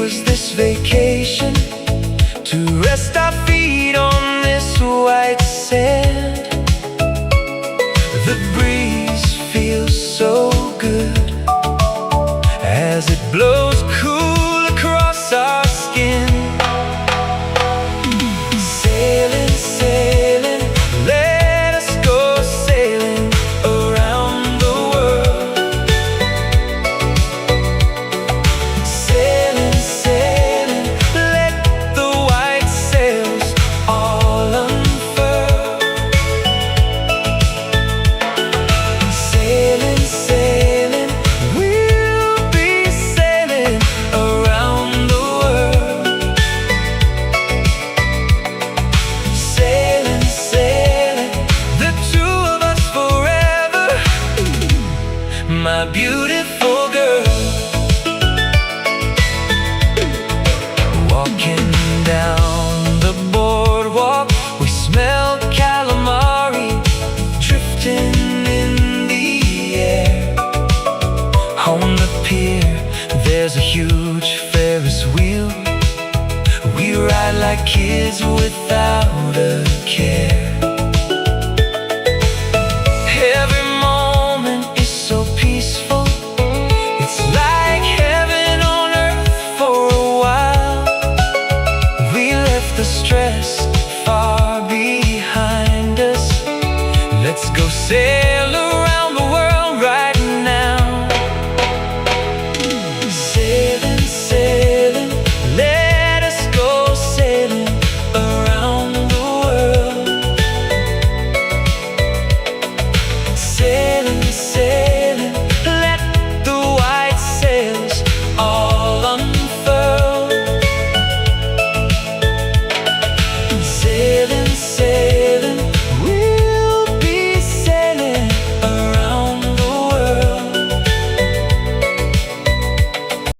yours this vacation, to rest our feet on this white sand. The breeze feels so good as it blows cool across our skin. Sailing, sailing, let us go sailing around the world. Sailing, sailing, let the white sails all unfurl. Sailing, sailing, we'll be sailing around the world. Sailing, sailing, the two of us forever, my beautiful girl. Walking down the boardwalk, we smell calamari drifting in the air. On the pier, there's a huge Ferris wheel. We ride like kids without a care.